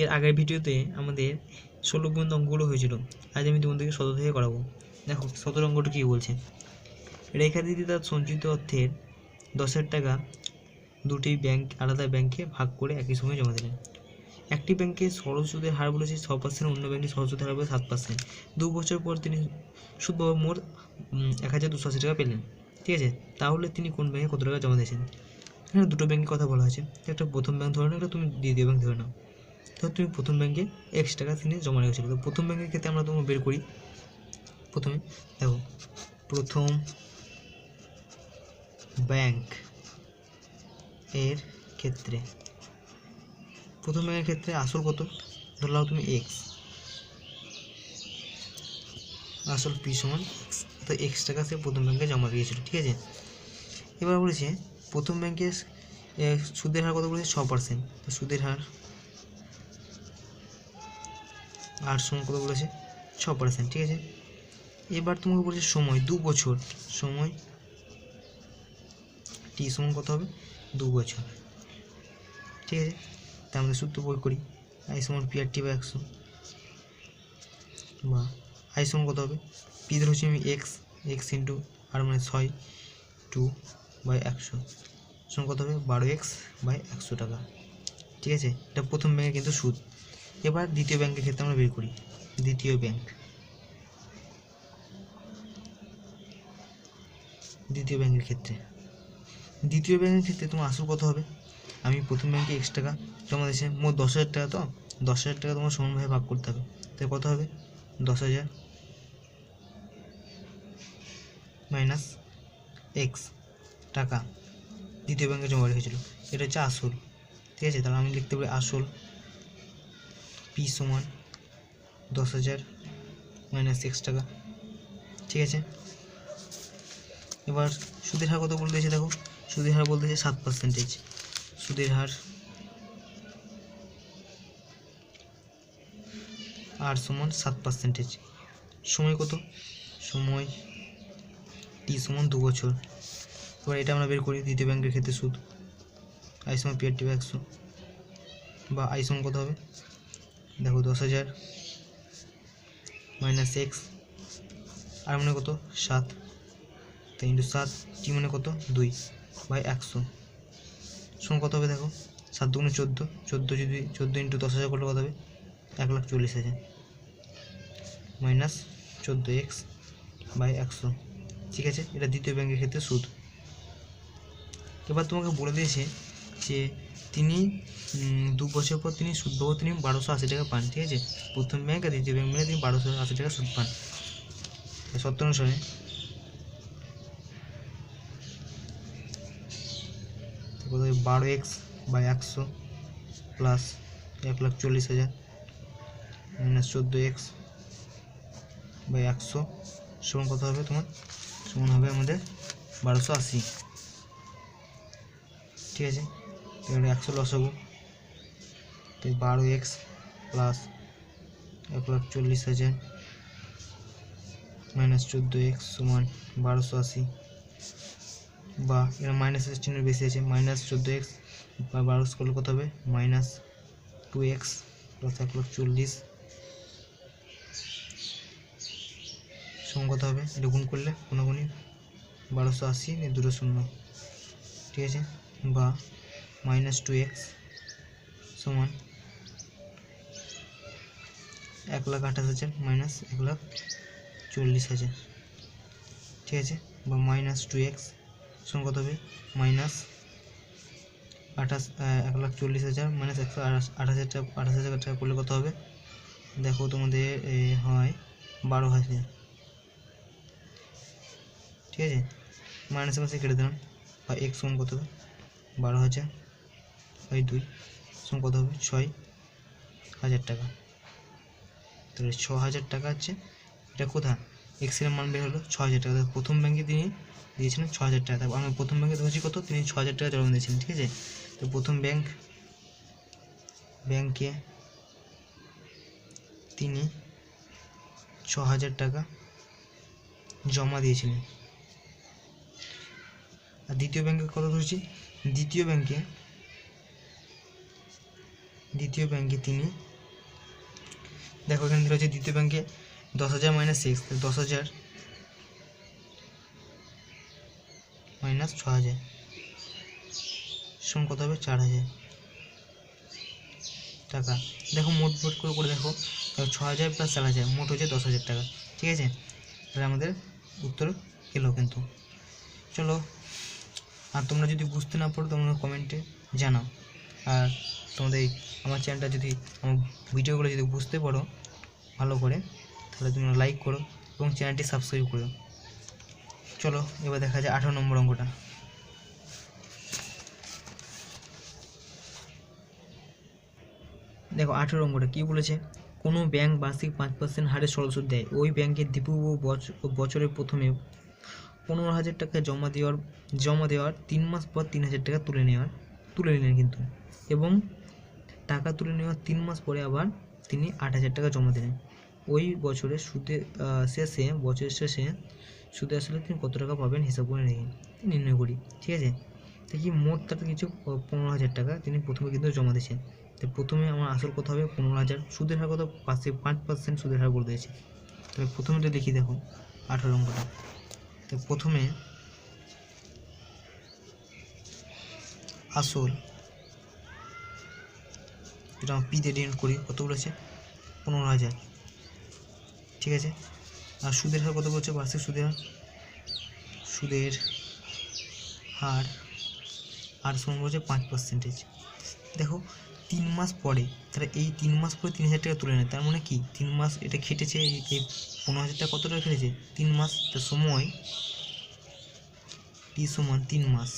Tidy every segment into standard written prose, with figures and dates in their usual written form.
এর আগের ভিডিওতে আমাদের 16 পর্যন্ত অঙ্কগুলো হয়েছিল। আজ আমি তোমাদেরকে 17 থেকে করাবো। দেখো 17 অঙ্কটা কী বলছে। রেখা দিদি তার সঞ্চিত অর্থের 10,000 টাকা দুটি আলাদা ব্যাংকে ভাগ করে একই সময় জমা দিলেন। একটি ব্যাংকে সরল সুদের হার বলেছে 6%, অন্য ব্যাংকে সরল সুদের হার বলে 7%। 2 বছর পর তিনি সুদ পাওয়া মোট 1,280 টাকা পেলেন। ঠিক আছে, তাহলে তিনি কোন ব্যাংকে কত টাকা জমা দিয়েছেন? এখানে দুটো ব্যাংকের কথা বলা আছে, একটা প্রথম ব্যাংক ধরে নাও, একটা তুমি দ্বিতীয় ব্যাংক ধরে নাও। তো তুমি প্রথম ব্যাংকে X টাকা তিনি জমা রেখেছিল। তো প্রথম ব্যাংকের ক্ষেত্রে আমরা তোমাকে বের করি। প্রথমে দেখো, প্রথম ব্যাংক এর ক্ষেত্রে প্রথম ব্যাংকের ক্ষেত্রে আসল কত ধরলাম তুমি X, আসল P সমান X। তো X টাকা সে প্রথম ব্যাংকে জমা দিয়েছিল। ঠিক আছে, এবার বলেছে প্রথম ব্যাংকের সুদের হার কত বলেছে 6%। তো সুদের হার আর সমান কত বলেছে 6%। ঠিক আছে, এবার তোমাকে বলেছে সময় 2 বছর, সময় T সমান কত হবে 2 বছর। ঠিক আছে, তা আমাদের সূত্র প্রয়োগ করি, I সমান P/T/100 বা I সমান কত হবে, P ধরেছি আমি X ইন্টু আর মানে 6 2/100 সমান কত হবে 12X/100 টাকা। ঠিক আছে, এটা প্রথম ব্যাংকে কিন্তু সুদ। এবার দ্বিতীয় ব্যাংকের ক্ষেত্রে আমরা বের করি। দ্বিতীয় ব্যাংকের ক্ষেত্রে তোমার আসল কত হবে, আমি প্রথম ব্যাংকে X টাকা জমা দিয়েছে, মোট 10,000 টাকা। তো 10,000 টাকা তোমার সমানভাবে ভাগ করতে হবে। তাই কত হবে 10,000 মাইনাস X টাকা দ্বিতীয় ব্যাংকে জমা রেখেছিল, এটা হচ্ছে আসল। ঠিক আছে, তাহলে আমি লিখতে পারি আসল P সমান 10,000 মাইনাস X টাকা। ঠিক আছে, এবার সুদের হার কত বলতে দেখো, সুদের হার বলতে 7%। সুদের হার আর সমান 7%। সময় কত, সময় T সমান 2 বছর। এবার এটা আমরা বের করি দ্বিতীয় ব্যাংকের ক্ষেত্রে সুদ, I সমান P/T/100 বা I সমান কত হবে দেখো 10,000 মাইনাস X আর মানে কত 7, তো ইন্টু 7, T মানে কত 2/100 সমান কত হবে দেখো 7 দুগুণে 14, 14 ইন্টু 10,000 করলে কত হবে 1,40,000 মাইনাস 14X/100। ঠিক আছে, এটা দ্বিতীয় ব্যাংকের ক্ষেত্রে সুদ। এবার তোমাকে বলে দিয়েছে যে তিনি 2 বছর পর তিনি সুদ পাবো, তিনি 1,280 টাকা পান। ঠিক আছে, প্রথম ব্যাংক আর দ্বিতীয় ব্যাংক মিলে তিনি 1,280 টাকা সুদ পান। শর্ত অনুসারে কত হবে 12X/100 প্লাস 1,40,000 মাইনাস 14X/100 সমান কত হবে তোমার, সমান হবে আমাদের 1,280। ঠিক আছে, এবারে 100 লসাগু, তো 12X প্লাস 1,40,000 মাইনাস 14X সমান 1,280 বা এর মাইনাসের চিহ্ন বেশি আছে, মাইনাস 14X বা 12 করলে কত হবে মাইনাস 2X প্লাস 1,40,000 সমান কত হবে, এটা গুণ করলে কোনোগুণই 1,280 এর দুটো শূন্য। ঠিক আছে, বা মাইনাস 2X সমান 1,28,000 মাইনাস 1,40,000। ঠিক আছে, বা মাইনাস 2X সমান কত হবে মাইনাস 1,40,000 মাইনাস 128,000 টাকা করলে কত হবে দেখো তোমাদের হয় 12,000। ঠিক আছে, মাইনাসের পাশে কেটে দিলাম, বা X সমান কত হবে 12,000/2 সমান কত হবে 6,000 টাকা। তাহলে 6,000 টাকা হচ্ছে এটা কোথা X এর মান বের হলো 6,000 টাকা। প্রথম ব্যাংকে তিনি দিয়েছিলেন 6,000 টাকা, তারপর আমি প্রথম ব্যাংকে ধরেছি কত, তিনি 6,000 টাকা জমা দিয়েছিলেন। ঠিক আছে, তো প্রথম ব্যাংকে তিনি 6,000 টাকা জমা দিয়েছিলেন। আর দ্বিতীয় ব্যাংকে কত ধরেছি, দ্বিতীয় ব্যাংকে তিনি দেখো এখানে রয়েছে দ্বিতীয় ব্যাংকে 10,000 মাইনাস 6, 10,000 মাইনাস 6,000 সমান কত হবে 4,000 টাকা। দেখো মোট করে দেখো 6,000 প্লাস 4,000 মোট হচ্ছে 10,000 টাকা। ঠিক আছে, তাহলে আমাদের উত্তর এলো কিন্তু। চলো, আর তোমরা যদি বুঝতে না পারো তোমরা কমেন্টে জানাও। আর তোমাদের আমার চ্যানেলটা যদি, আমার ভিডিওগুলো যদি বুঝতে পারো ভালো করে, তাহলে তোমরা লাইক করো এবং চ্যানেলটি সাবস্ক্রাইব করো। চলো এবার দেখা যায় 18 নম্বর অঙ্কটা। দেখো 18 অঙ্কটা কী বলেছে, কোনো ব্যাংক বার্ষিক 5% হারে সরল সুদ দেয়। ওই ব্যাংকের দীপু বছরের প্রথমে 15,000 টাকা জমা দেওয়ার 3 মাস পর 3,000 টাকা তুলে নিলেন কিন্তু, এবং টাকা তুলে নেওয়ার 3 মাস পরে আবার তিনি 8,000 টাকা জমা দিলেন। ওই বছরের বছরের শেষে সুদে আসলে তিনি কত টাকা পাবেন হিসাব করে নির্ণয় করি। ঠিক আছে, দেখি মোট তার কিছু 15,000 টাকা তিনি প্রথমে কিন্তু জমা দিয়েছেন। তো প্রথমে আমার আসল কত হবে 15,000, সুদের হার কত 5% সুদের হার করে দিয়েছে। তবে প্রথমে তো দেখি, দেখো 18 অঙ্কটা। তো প্রথমে আসল, এটা পি দিয়ে ডিনোট করি, কত বলেছে 15,000। ঠিক আছে, আর সুদের হার কত বলছে, বার্ষিক সুদের হার সমান বলছে 5%। দেখো 3 মাস পরে, তাহলে এই 3 মাস পরে 3,000 টাকা তুলে নেয়। তার মানে কি 3 মাস এটা খেটেছে, এই 15,000 টাকা কত টাকা খেটেছে 3 মাস। তার সময় টি সমান 3 মাস।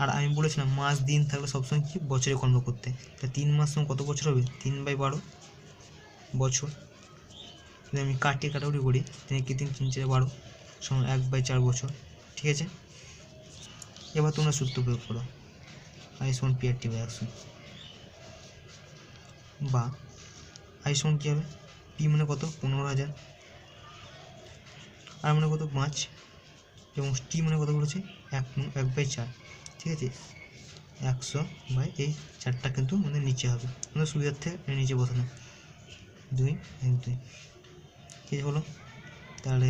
আর আমি বলেছিলাম মাস দিন থাকলে সবসময় কি বছরে কনভার্ট করতে। তা 3 মাস সমান কত বছর হবে, 3/12 বছর। যদি আমি কাটাকুটি করি, 3 কি 3, 3 4 12 সমান 1/4 বছর। ঠিক আছে, এবার তোমরা সূত্র প্রয়োগ করো, আই সমান PR/100, বা আই সমান কী হবে, পি মানে কত 15,000, আর মানে কত 5, এবং টি মানে কত বলেছে 1/4। ঠিক আছে, 100/4টা কিন্তু আমাদের নিচে হবে, আমাদের সুবিধার্থে নিচে বসানো 2 1 2। ঠিক হলো, তাহলে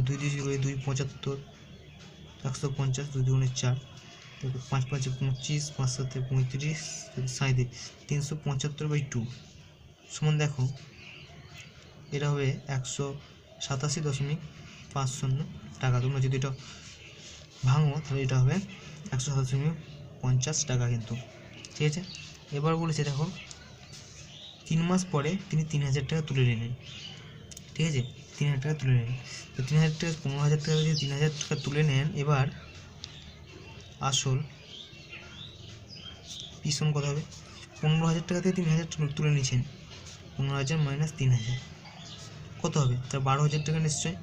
2 দিয়ে যদি করি 2 75, 150, 2 2 4, 5 5 25, 5 7 35, 37, 375/2 সমান, দেখো এটা হবে 187.50 টাকা। তোমরা যদি এটা ভাঙো তাহলে এটা হবে 187.50 টাকা কিন্তু। ঠিক আছে, এবার বলেছে দেখো 3 মাস পরে তিনি 3,000 টাকা তুলে নিলেন। ঠিক আছে, 3,000 টাকা তুলে নেন। তো 3,000 টাকা 15,000 টাকা যদি 3,000 টাকা তুলে নেন, এবার আসল পিছন কত হবে, 15,000 টাকা থেকে 3,000 তুলে নিয়েছেন, 15,000 মাইনাস 3,000 কত হবে, তার 12,000 টাকা নিশ্চয়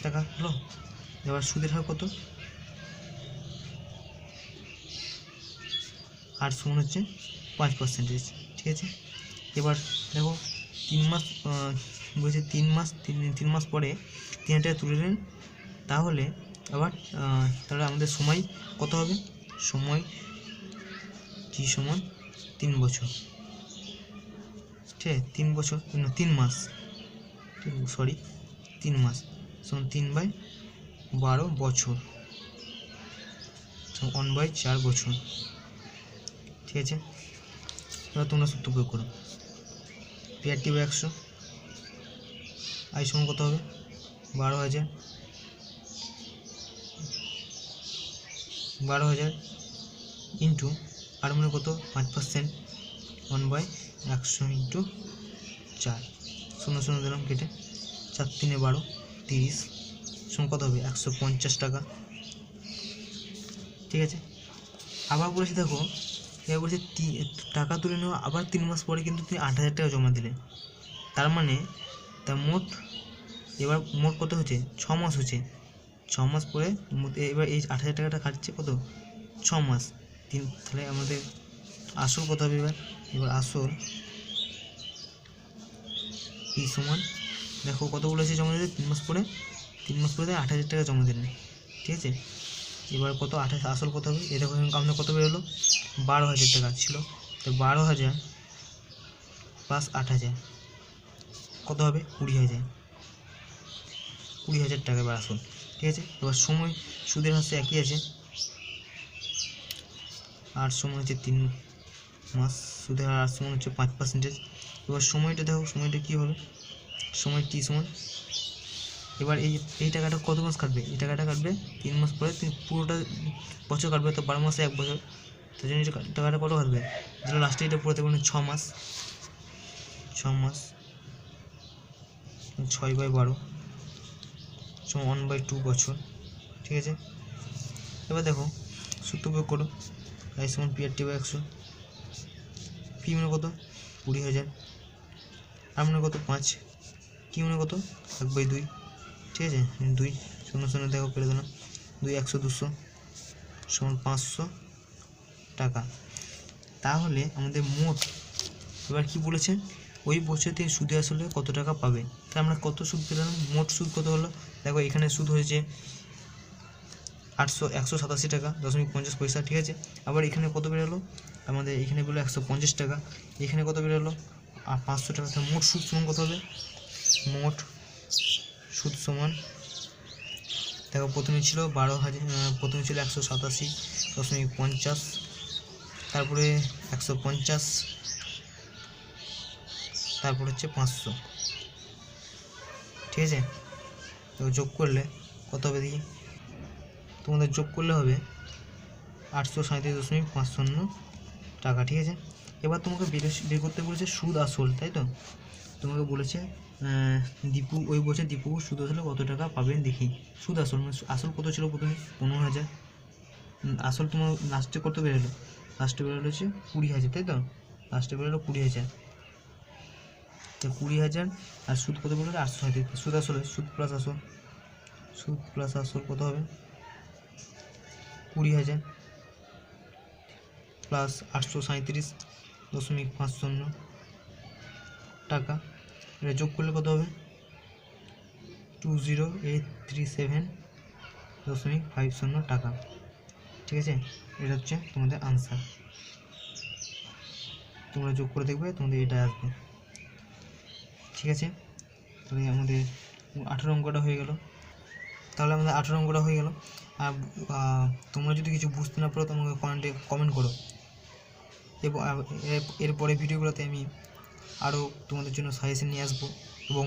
টাকা হলো। এবার সুদের হার কত, আর সমান হচ্ছে 5%। ঠিক আছে, এবার দেখো 3 মাস বলছে 3 মাস পরে 3,000 টাকা তুলে নেন, তাহলে আবার তাহলে আমাদের সময় কত হবে, সময় টি সমান 3 বছর। ঠিক আছে, 3 বছর 3 মাস, 3 মাস সমান 3/12 বছর, 1/4 বছর। ঠিক আছে, এবার তোমরা সূত্র প্রয়োগ করো, PR/100, আই সমান কত হবে 12,000 ইন্টু আর মানে কত 5%, 1/100 ইন্টু 4, 0 দিলাম কেটে, 4 3 12, 30 সমান কত হবে 150 টাকা। ঠিক আছে, আবার বলেছি দেখো, এবার বলছে টাকা তুলে নেওয়া আবার 3 মাস পরে কিন্তু তিনি 8,000 টাকা জমা দিলেন। তার মানে তার এবার মোট কত হচ্ছে 6 মাস হচ্ছে, 6 মাস পরে এবার এই 8,000 টাকাটা কাটছে কত 6 মাস, তাহলে আমাদের আসল কত হবে, এবার আসল এই সমান, দেখো কত বলেছে জমা দিতে 3 মাস পরে 8,000 টাকা জমা দিলেন। ঠিক আছে, এবার কত আসল কত হবে, এই দেখো আমাদের কত বেরোলো 12,000 টাকা ছিল, তো 12,000 প্লাস 8,000 কত হবে? 20,000। 20,000 টাকা এবার আসুন, ঠিক আছে। এবার সময় সুদের হার একই আছে, আর সময় হচ্ছে 3 মাস, সুদের হার সময় হচ্ছে 5%। এবার সময়টা দেখো, সময়টা কী হবে, সময় টি সমান, এবার এই টাকাটা কত মাস কাটবে? এই টাকাটা কাটবে 3 মাস পরে, পুরোটা বছর কাটবে, তো 12 মাসে 1 বছর, তার জন্য টাকাটা কত কাটবে? ধরো লাস্টে এটা পুরো দেখবেন 6 মাস, 6/12 সমান 1/2 বছর, ঠিক আছে। এবার দেখো সূত্র প্রয়োগ করো, আই সমান PRT/100, পি মানে কত? 20,000, আর মানে কত? 5, কি মানে কত? 1/2, ঠিক আছে। 2 0 দেখো কেটে দিলাম, 2 100 200 সমান 500 টাকা। তাহলে আমাদের মোট এবার কি বলেছে, ওই বছর থেকে সুদে আসলে কত টাকা পাবে। তাহলে আমরা কত সুদ পেলাম? মোট সুদ কত হলো? দেখো এখানে সুদ হয়েছে 187 টাকা 0.50 পয়সা, ঠিক আছে। আবার এখানে কত বেরোলো আমাদের? এখানে বললো 150 টাকা, এখানে কত বেরোলো? আর 500 টাকা। তাহলে মোট সুদ সমান কত হবে? মোট সুদ সমান, দেখো প্রথমে ছিল 12,000, প্রথমে ছিল 187.50, তারপরে 150, তারপর হচ্ছে 500, ঠিক আছে। তো যোগ করলে কত হবে দেখি, তোমাদের যোগ করলে হবে 837.50 টাকা, ঠিক আছে। এবার তোমাকে বের করতে বলেছে সুদ আসল, তাই তো। তোমাকে বলেছে দীপু, ওই বছর দীপু সুদ আসলে কত টাকা পাবেন দেখি। সুদ আসল মানে আসল কত ছিল প্রথমে? 15,000, আসল তোমার লাস্টে কত বেরোলো? লাস্টে বেরোলো হচ্ছে 20,000, তাই তো। লাস্টে বেরোলো 20,000, তো 20,000 আর সুদ কত বেরোলো? 837। সুদ আসলে সুদ প্লাস আসল, সুদ প্লাস আসল কত হবে? 20,000 প্লাস 837.50 টাকা, এটা যোগ করলে কত হবে? 20837.50 টাকা, ঠিক আছে। এটা হচ্ছে তোমাদের আনসার, তোমরা যোগ করে দেখবে তোমাদের এটা আসবে, ঠিক আছে। তাহলে আমাদের 18 অঙ্কটা হয়ে গেল। আর তোমরা যদি কিছু বুঝতে না পারো তোমাকে কমেন্ট করো, এবং এরপরে ভিডিওগুলোতে আমি আরও তোমাদের জন্য সাজেশন নিয়ে আসবো, এবং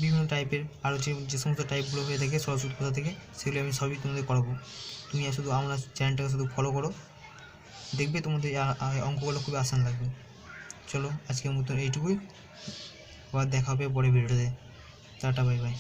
বিভিন্ন টাইপের আরও যে সমস্ত টাইপগুলো হয়ে থাকে সরল সুদ কোথা থেকে, সেগুলো আমি সবই তোমাদের করাবো। তুমি শুধু আমরা চ্যানেলটাকে শুধু ফলো করো, দেখবে তোমাদের অঙ্কগুলো খুবই আসান লাগবে। চলো আজকের মতন এইটুকুই, আবার দেখা হবে পরের ভিডিওতে। Tata, bye bye.